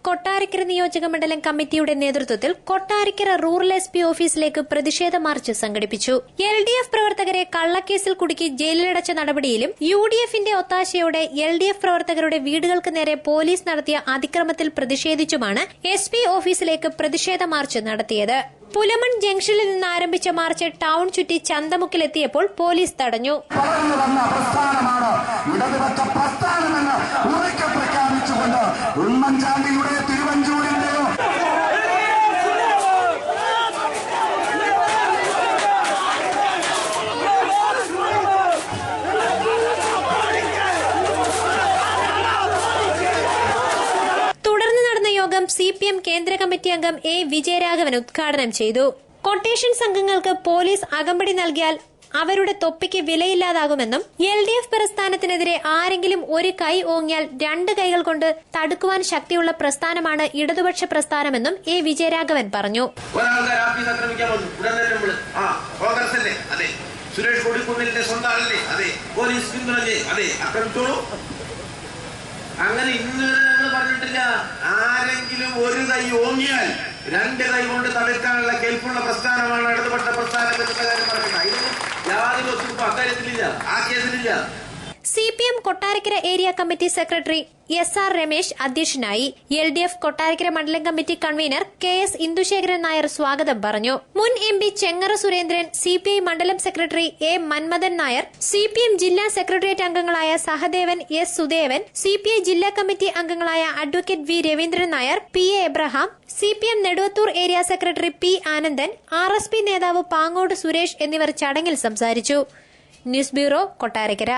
കൊട്ടാരക്കര നിയോജക മണ്ഡലം കമ്മിറ്റിയുടെ നേതൃത്വത്തിൽ കൊട്ടാരക്കര റൂറൽ SP ഓഫീസിലേക്ക് പ്രതിഷേധ മാർച്ച് സംഘടിപ്പിച്ചു. LDF പ്രവർത്തകരെ കള്ളക്കേസിൽ കുടുക്കി ജയിലിലടച്ച നടപടിയിലും UDFന്റെ ഒത്താശയോടെ LDF പ്രവർത്തകരുടെ വീടുകൾക്ക് നേരെ പോലീസ് നടത്തിയ അതിക്രമത്തിൽ പ്രതിഷേധിച്ചുമാണ് SP ഓഫീസിലേക്ക് പ്രതിഷേധ മാർച്ച് നടത്തിയത്. പുലമൺ ജംഗ്ഷനിൽ നിന്ന് ആരംഭിച്ച മാർച്ച് ടൗൺ ചുറ്റി ചന്തമുക്കിലെത്തിയപ്പോൾ പോലീസ് തടഞ്ഞു. തുടർന്ന് നടന്ന യോഗം CPM കേന്ദ്ര കമ്മിറ്റി അംഗം A. വിജയരാഘവൻ ഉദ്ഘാടനം ചെയ്തു. കൊട്ടേഷൻ സംഘങ്ങൾക്ക് പോലീസ് അകമ്പടി നൽകിയാൽ അവരുടെ തൊപ്പിക്ക് വിലയില്ലാതാകുമെന്നും LDF പ്രസ്ഥാനത്തിനെതിരെ ആരെങ്കിലും ഒരു കൈ ഓങ്ങിയാൽ രണ്ട് കൈകൾ കൊണ്ട് തടുക്കുവാൻ ശക്തിയുള്ള പ്രസ്ഥാനമാണ് ഇടതുപക്ഷ പ്രസ്ഥാനമെന്നും A. വിജയരാഘവൻ പറഞ്ഞു. സുരേഷ് കൊടിക്കുന്നിലിന്റെ സ്വന്തം ആളല്ലേ? അതെ. പോലീസ് പിന്തുണഞ്ഞേ? അതെ. ആക്രമിച്ചോളൂ. അങ്ങനെ ഇന്നുവരെ ഞങ്ങൾ പറഞ്ഞിട്ടില്ല ആരെങ്കിലും ഒരു കൈ ഓങ്ങിയാൽ രണ്ട് കൈ കൊണ്ട് തടുക്കാനുള്ള കെൽപ്പുള്ള പ്രസ്ഥാനമാണ് ഇടതുപക്ഷ പ്രസ്ഥാനം എന്നുള്ള കാര്യം പറഞ്ഞില്ല. ഇതൊന്നും യാതൊരു ഒത്തും അക്കാര്യത്തിലില്ല, ആ കേസിലില്ല. CPM Kottarakkara area committee secretary SR Ramesh അധ്യക്ഷനായി. LDF കൊട്ടാരക്കര മണ്ഡലം committee convener KS Indusekharan Nair സ്വാഗതം പറഞ്ഞു. മുൻ MP ചെങ്ങറ സുരേന്ദ്രൻ, CPI മണ്ഡലം secretary A. Manmadhan Nair, CPM ജില്ലാ സെക്രട്ടേറിയറ്റ് അംഗങ്ങളായ സഹദേവൻ, S. സുദേവൻ, CPI ജില്ലാ കമ്മിറ്റി അംഗങ്ങളായ advocate V. Raveendran Nair, PA Abraham, CPM Neduvathur area secretary P. Anandan, RSP നേതാവ് പാങ്ങോട് സുരേഷ് എന്നിവർ ചടങ്ങിൽ സംസാരിച്ചു. News bureau, Kottarakkara.